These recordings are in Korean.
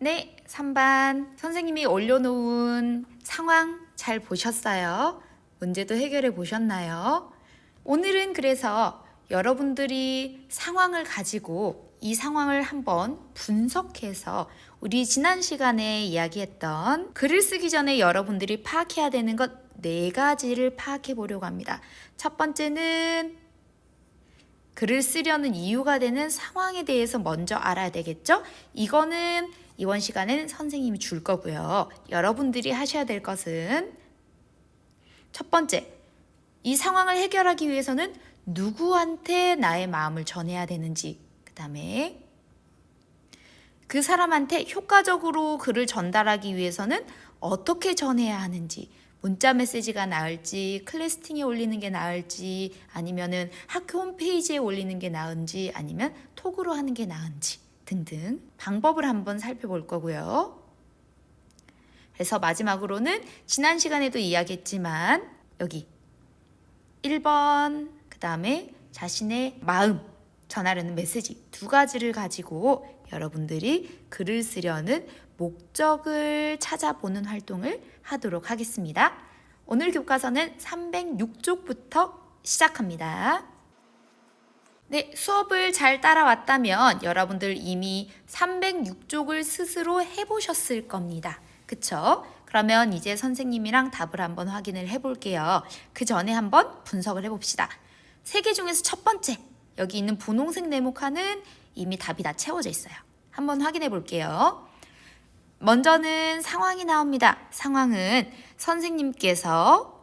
네, 3반 선생님이 올려놓은 상황 잘 보셨어요? 문제도 해결해 보셨나요? 오늘은 그래서 여러분들이 상황을 가지고 이 상황을 한번 분석해서 우리 지난 시간에 이야기했던 글을 쓰기 전에 여러분들이 파악해야 되는 것 4가지를 파악해 보려고 합니다. 첫 번째는 글을 쓰려는 이유가 되는 상황에 대해서 먼저 알아야 되겠죠? 이거는 이번 시간에는 선생님이 줄 거고요. 여러분들이 하셔야 될 것은 첫 번째, 이 상황을 해결하기 위해서는 누구한테 나의 마음을 전해야 되는지, 그 다음에 그 사람한테 효과적으로 글을 전달하기 위해서는 어떻게 전해야 하는지, 문자 메시지가 나을지, 클래스팅에 올리는 게 나을지, 아니면은 학교 홈페이지에 올리는 게 나은지, 아니면 톡으로 하는 게 나은지 등등 방법을 한번 살펴볼 거고요. 그래서 마지막으로는 지난 시간에도 이야기했지만 여기 1번, 그 다음에 자신의 마음 전하려는 메시지 2가지를 가지고 여러분들이 글을 쓰려는 목적을 찾아보는 활동을 하도록 하겠습니다. 오늘 교과서는 306쪽부터 시작합니다. 네, 수업을 잘 따라왔다면 여러분들 이미 306쪽을 스스로 해보셨을 겁니다. 그쵸? 그러면 이제 선생님이랑 답을 한번 확인을 해볼게요. 그 전에 한번 분석을 해봅시다. 3개 중에서 첫 번째, 여기 있는 분홍색 네모칸은 이미 답이 다 채워져 있어요. 한번 확인해 볼게요. 먼저는 상황이 나옵니다. 상황은 선생님께서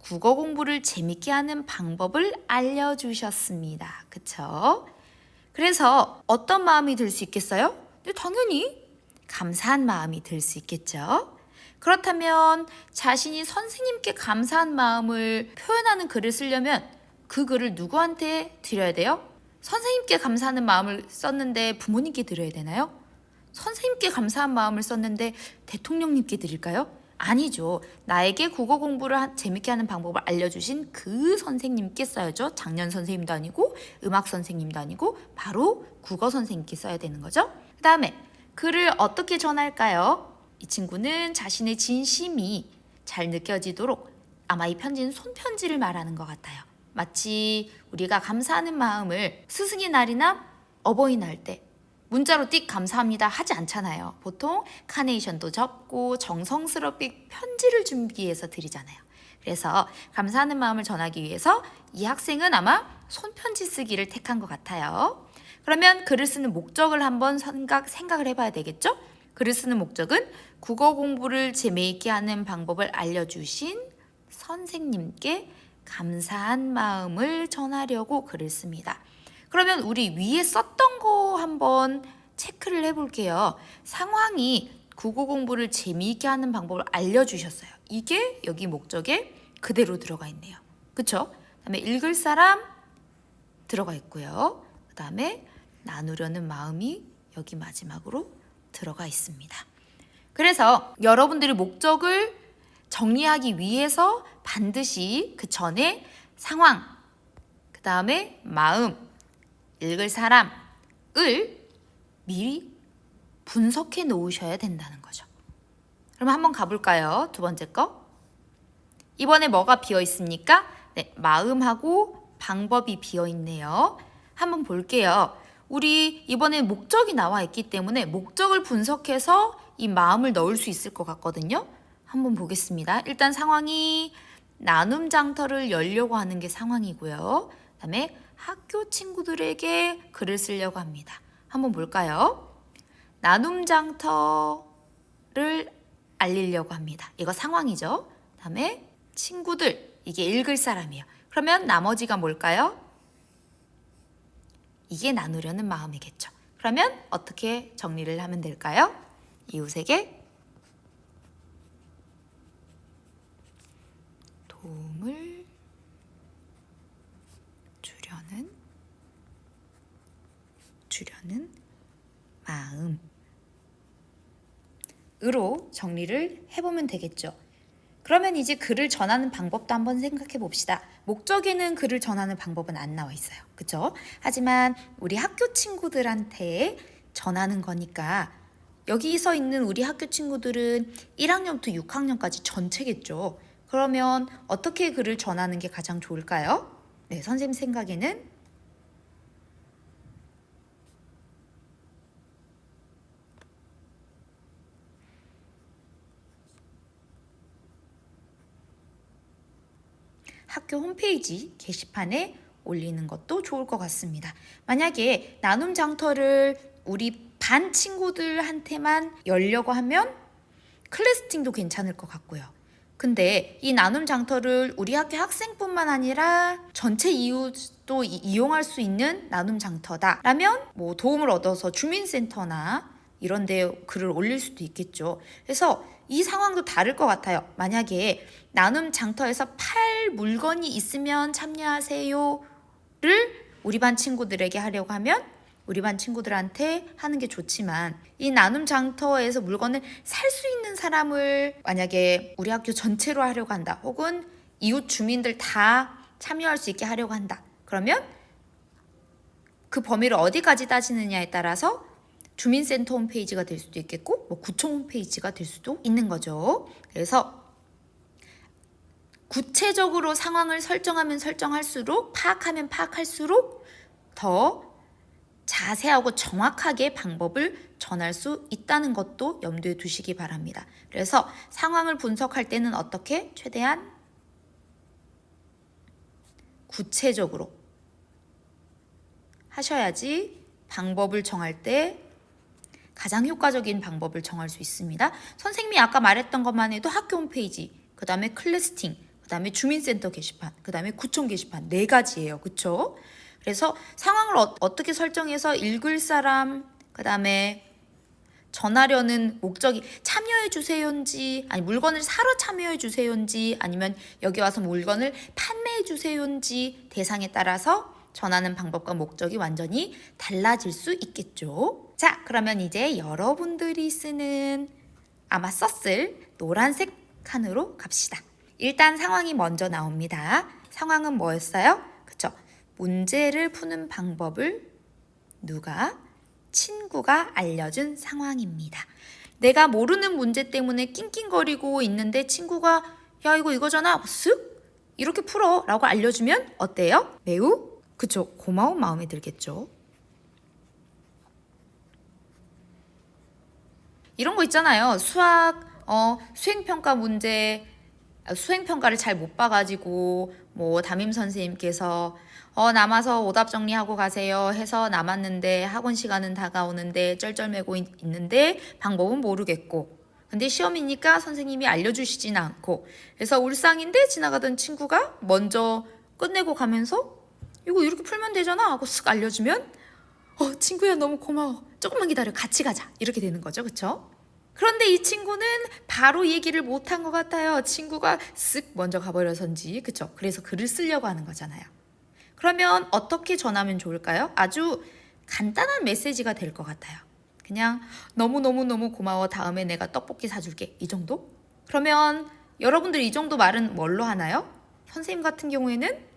국어 공부를 재밌게 하는 방법을 알려주셨습니다. 그쵸? 그래서 어떤 마음이 들 수 있겠어요? 네, 당연히 감사한 마음이 들 수 있겠죠? 그렇다면 자신이 선생님께 감사한 마음을 표현하는 글을 쓰려면 그 글을 누구한테 드려야 돼요? 선생님께 감사하는 마음을 썼는데 부모님께 드려야 되나요? 선생님께 감사한 마음을 썼는데 대통령님께 드릴까요? 아니죠. 나에게 국어 공부를 재밌게 하는 방법을 알려주신 그 선생님께 써야죠. 작년 선생님도 아니고 음악 선생님도 아니고 바로 국어 선생님께 써야 되는 거죠. 그 다음에 글을 어떻게 전할까요? 이 친구는 자신의 진심이 잘 느껴지도록 아마 이 편지는 손편지를 말하는 것 같아요. 마치 우리가 감사하는 마음을 스승의 날이나 어버이날 때 문자로 띡 감사합니다 하지 않잖아요. 보통 카네이션도 접고 정성스럽게 편지를 준비해서 드리잖아요. 그래서 감사하는 마음을 전하기 위해서 이 학생은 아마 손편지 쓰기를 택한 것 같아요. 그러면 글을 쓰는 목적을 한번 생각을 해봐야 되겠죠? 글을 쓰는 목적은 국어 공부를 재미있게 하는 방법을 알려주신 선생님께 감사한 마음을 전하려고 글을 씁니다. 그러면 우리 위에 썼던 거 한번 체크를 해볼게요. 상황이 국어 공부를 재미있게 하는 방법을 알려주셨어요. 이게 여기 목적에 그대로 들어가 있네요. 그쵸? 그 다음에 읽을 사람 들어가 있고요. 그 다음에 나누려는 마음이 여기 마지막으로 들어가 있습니다. 그래서 여러분들이 목적을 정리하기 위해서 반드시 그 전에 상황, 그 다음에 마음, 읽을 사람을 미리 분석해 놓으셔야 된다는 거죠. 그럼 한번 가볼까요? 2번째 거. 이번에 뭐가 비어 있습니까? 네, 마음하고 방법이 비어 있네요. 한번 볼게요. 우리 이번에 목적이 나와 있기 때문에 목적을 분석해서 이 마음을 넣을 수 있을 것 같거든요. 한번 보겠습니다. 일단 상황이 나눔 장터를 열려고 하는 게 상황이고요. 그 다음에 학교 친구들에게 글을 쓰려고 합니다. 한번 볼까요? 나눔 장터를 알리려고 합니다. 이거 상황이죠. 그 다음에 친구들, 이게 읽을 사람이에요. 그러면 나머지가 뭘까요? 이게 나누려는 마음이겠죠. 그러면 어떻게 정리를 하면 될까요? 이웃에게 도움을 주려는 마음으로 정리를 해보면 되겠죠. 그러면 이제 글을 전하는 방법도 한번 생각해 봅시다. 목적에는 글을 전하는 방법은 안 나와 있어요. 그쵸? 하지만 우리 학교 친구들한테 전하는 거니까 여기서 있는 우리 학교 친구들은 1학년부터 6학년까지 전체겠죠. 그러면 어떻게 글을 전하는 게 가장 좋을까요? 네, 선생님 생각에는 학교 홈페이지 게시판에 올리는 것도 좋을 것 같습니다. 만약에 나눔 장터를 우리 반 친구들한테만 열려고 하면 클래스팅도 괜찮을 것 같고요. 근데 이 나눔 장터를 우리 학교 학생뿐만 아니라 전체 이웃도 이용할 수 있는 나눔 장터다라면 뭐 도움을 얻어서 주민센터나 이런 데 글을 올릴 수도 있겠죠. 그래서 이 상황도 다를 것 같아요. 만약에 나눔 장터에서 팔 물건이 있으면 참여하세요를 우리 반 친구들에게 하려고 하면 우리 반 친구들한테 하는 게 좋지만 이 나눔 장터에서 물건을 살 수 있는 사람을 만약에 우리 학교 전체로 하려고 한다. 혹은 이웃 주민들 다 참여할 수 있게 하려고 한다. 그러면 그 범위를 어디까지 따지느냐에 따라서 주민센터 홈페이지가 될 수도 있겠고 뭐 구청 홈페이지가 될 수도 있는 거죠. 그래서 구체적으로 상황을 설정하면 설정할수록 파악하면 파악할수록 더 자세하고 정확하게 방법을 전할 수 있다는 것도 염두에 두시기 바랍니다. 그래서 상황을 분석할 때는 어떻게 최대한 구체적으로 하셔야지 방법을 정할 때 가장 효과적인 방법을 정할 수 있습니다. 선생님이 아까 말했던 것만 해도 학교 홈페이지, 그 다음에 클래스팅, 그 다음에 주민센터 게시판, 그 다음에 구청 게시판 4가지예요. 그쵸? 그래서 상황을 어떻게 설정해서 읽을 사람, 그 다음에 전하려는 목적이 참여해 주세요인지 아니 물건을 사러 참여해 주세요인지 아니면 여기 와서 물건을 판매해 주세요인지 대상에 따라서 전하는 방법과 목적이 완전히 달라질 수 있겠죠. 자, 그러면 이제 여러분들이 쓰는 아마 썼을 노란색 칸으로 갑시다. 일단 상황이 먼저 나옵니다. 상황은 뭐였어요? 그쵸? 문제를 푸는 방법을 누가? 친구가 알려준 상황입니다. 내가 모르는 문제 때문에 낑낑거리고 있는데 친구가 야 이거 이거잖아 쓱 이렇게 풀어 라고 알려주면 어때요? 매우 그쵸 고마운 마음이 들겠죠. 이런 거 있잖아요. 수학 수행평가 문제 수행평가를 잘 못 봐가지고 뭐 담임 선생님께서 남아서 오답 정리하고 가세요 해서 남았는데 학원 시간은 다가오는데 쩔쩔매고 있는데 방법은 모르겠고 근데 시험이니까 선생님이 알려주시진 않고 그래서 울상인데 지나가던 친구가 먼저 끝내고 가면서 이거 이렇게 풀면 되잖아 하고 쓱 알려주면 친구야 너무 고마워 조금만 기다려 같이 가자 이렇게 되는 거죠. 그쵸? 그런데 이 친구는 바로 얘기를 못한 것 같아요. 친구가 쓱 먼저 가버려서인지 그쵸? 그래서 글을 쓰려고 하는 거잖아요. 그러면 어떻게 전하면 좋을까요? 아주 간단한 메시지가 될 것 같아요. 그냥 너무너무너무 고마워 다음에 내가 떡볶이 사줄게 이 정도? 그러면 여러분들 이 정도 말은 뭘로 하나요? 선생님 같은 경우에는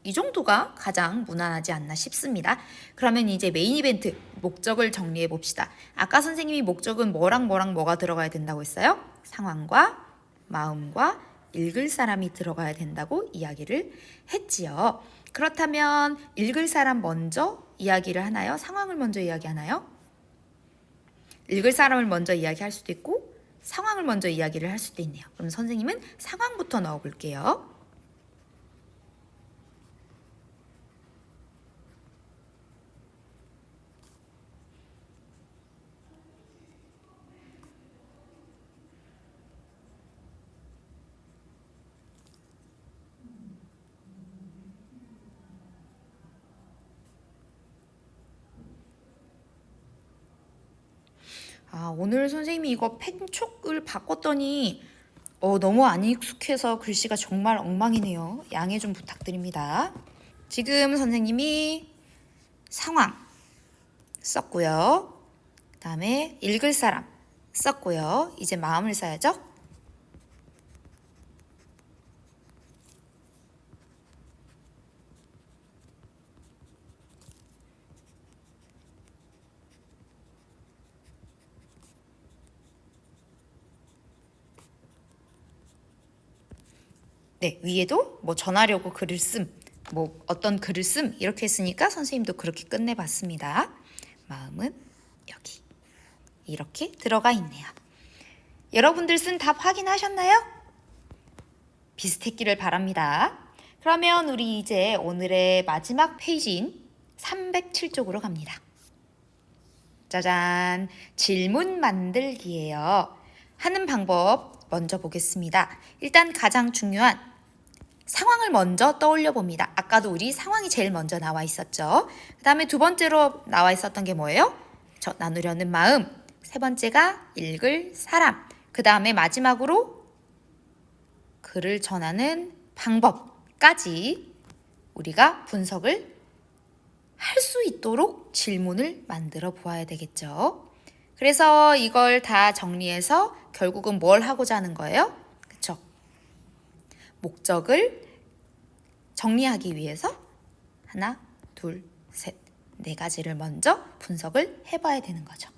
이 정도가 가장 무난하지 않나 싶습니다. 그러면 이제 메인 이벤트 목적을 정리해 봅시다. 아까 선생님이 목적은 뭐랑 뭐가 들어가야 된다고 했어요? 상황과 마음과 읽을 사람이 들어가야 된다고 이야기를 했지요. 그렇다면 읽을 사람 먼저 이야기를 하나요? 상황을 먼저 이야기하나요? 읽을 사람을 먼저 이야기할 수도 있고 상황을 먼저 이야기를 할 수도 있네요. 그럼 선생님은 상황부터 넣어 볼게요. 오늘 선생님이 이거 펜촉을 바꿨더니 너무 안 익숙해서 글씨가 정말 엉망이네요. 양해 좀 부탁드립니다. 지금 선생님이 상황 썼고요. 그 다음에 읽을 사람 썼고요. 이제 마음을 써야죠. 네, 위에도 뭐 전하려고 글을 씀, 뭐 어떤 글을 씀 이렇게 했으니까 선생님도 그렇게 끝내봤습니다. 마음은 여기 이렇게 들어가 있네요. 여러분들 쓴 답 확인하셨나요? 비슷했기를 바랍니다. 그러면 우리 이제 오늘의 마지막 페이지인 307쪽으로 갑니다. 짜잔! 질문 만들기예요. 하는 방법 먼저 보겠습니다. 일단 가장 중요한 상황을 먼저 떠올려 봅니다. 아까도 우리 상황이 제일 먼저 나와 있었죠. 그 다음에 두 번째로 나와 있었던 게 뭐예요? 나누려는 마음. 세 번째가 읽을 사람. 그 다음에 마지막으로 글을 전하는 방법까지 우리가 분석을 할 수 있도록 질문을 만들어 보아야 되겠죠. 그래서 이걸 다 정리해서 결국은 뭘 하고자 하는 거예요? 그쵸? 목적을 정리하기 위해서 하나, 둘, 셋, 네 가지를 먼저 분석을 해봐야 되는 거죠.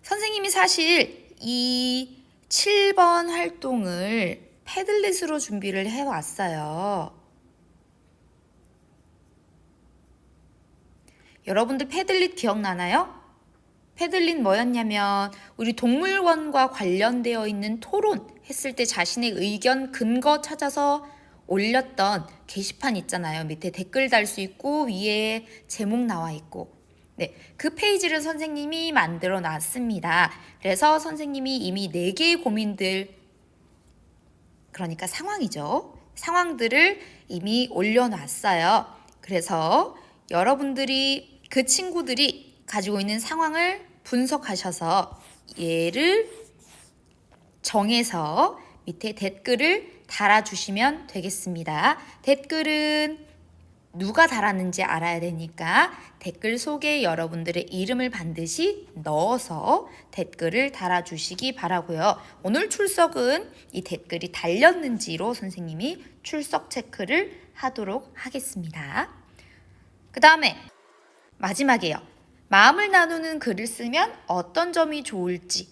선생님이 사실 이 7번 활동을 패들릿으로 준비를 해왔어요. 여러분들 패들릿 기억나나요? 패들릿 뭐였냐면 우리 동물원과 관련되어 있는 토론 했을 때 자신의 의견 근거 찾아서 올렸던 게시판 있잖아요. 밑에 댓글 달 수 있고 위에 제목 나와 있고 네, 그 페이지를 선생님이 만들어 놨습니다. 그래서 선생님이 이미 4개의 고민들 그러니까 상황이죠. 상황들을 이미 올려놨어요. 그래서 여러분들이 그 친구들이 가지고 있는 상황을 분석하셔서 얘를 정해서 밑에 댓글을 달아주시면 되겠습니다. 댓글은 누가 달았는지 알아야 되니까 댓글 속에 여러분들의 이름을 반드시 넣어서 댓글을 달아주시기 바라고요. 오늘 출석은 이 댓글이 달렸는지로 선생님이 출석 체크를 하도록 하겠습니다. 그 다음에 마지막이에요. 마음을 나누는 글을 쓰면 어떤 점이 좋을지.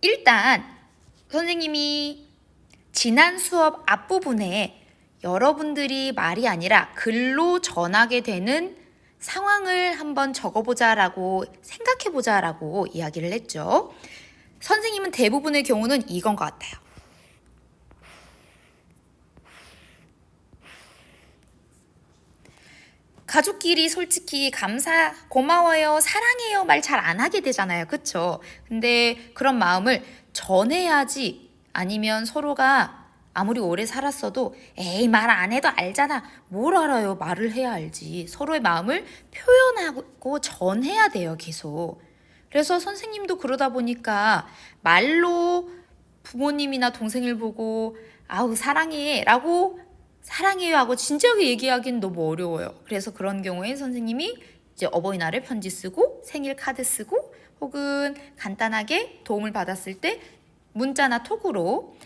일단 선생님이 지난 수업 앞부분에 여러분들이 말이 아니라 글로 전하게 되는 상황을 한번 적어보자라고 생각해보자라고 이야기를 했죠. 선생님은 대부분의 경우는 이건 것 같아요. 가족끼리 솔직히 감사, 고마워요, 사랑해요 말 잘 안 하게 되잖아요. 그쵸? 근데 그런 마음을 전해야지 아니면 서로가 아무리 오래 살았어도 에이 말 안 해도 알잖아. 뭘 알아요. 말을 해야 알지. 서로의 마음을 표현하고 전해야 돼요. 계속. 그래서 선생님도 그러다 보니까 말로 부모님이나 동생을 보고 아우 사랑해 라고 사랑해요 하고 진지하게 얘기하기는 너무 어려워요. 그래서 그런 경우에 선생님이 이제 어버이날에 편지 쓰고 생일 카드 쓰고 혹은 간단하게 도움을 받았을 때 문자나 톡으로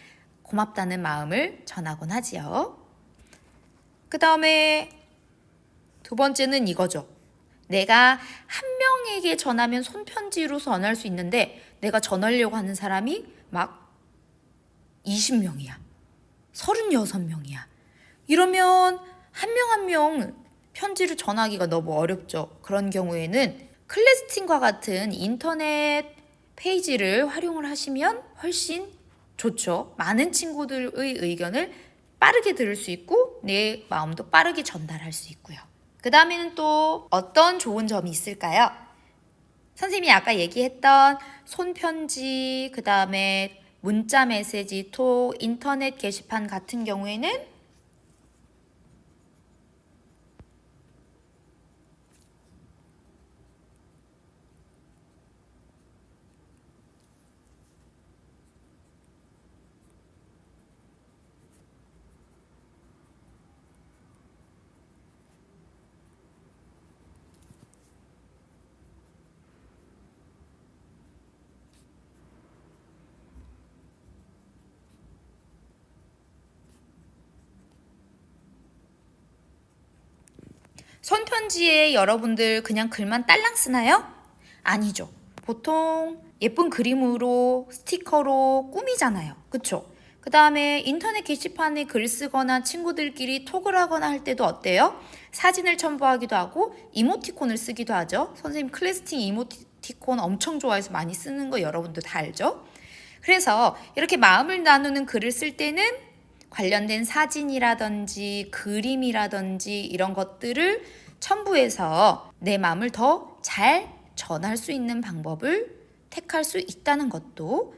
고맙다는 마음을 전하곤 하지요. 그 다음에 두 번째는 이거죠. 내가 한 명에게 전하면 손편지로 전할 수 있는데 내가 전하려고 하는 사람이 막 20명이야. 36명이야. 이러면 한 명 한 명 편지를 전하기가 너무 어렵죠. 그런 경우에는 클래스팀과 같은 인터넷 페이지를 활용을 하시면 훨씬 좋죠. 많은 친구들의 의견을 빠르게 들을 수 있고 내 마음도 빠르게 전달할 수 있고요. 그 다음에는 또 어떤 좋은 점이 있을까요? 선생님이 아까 얘기했던 손편지, 그 다음에 문자 메시지, 톡, 인터넷 게시판 같은 경우에는 손편지에 여러분들 그냥 글만 딸랑 쓰나요? 아니죠. 보통 예쁜 그림으로 스티커로 꾸미잖아요. 그쵸? 그 다음에 인터넷 게시판에 글 쓰거나 친구들끼리 톡을 하거나 할 때도 어때요? 사진을 첨부하기도 하고 이모티콘을 쓰기도 하죠. 선생님 클래스팅 이모티콘 엄청 좋아해서 많이 쓰는 거 여러분도 다 알죠? 그래서 이렇게 마음을 나누는 글을 쓸 때는 관련된 사진이라든지 그림이라든지 이런 것들을 첨부해서 내 마음을 더 잘 전할 수 있는 방법을 택할 수 있다는 것도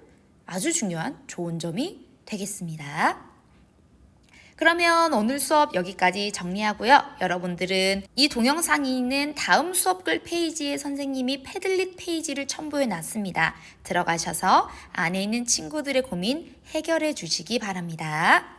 아주 중요한 좋은 점이 되겠습니다. 그러면 오늘 수업 여기까지 정리하고요. 여러분들은 이 동영상이 있는 다음 수업글 페이지에 선생님이 패들릿 페이지를 첨부해 놨습니다. 들어가셔서 안에 있는 친구들의 고민 해결해 주시기 바랍니다.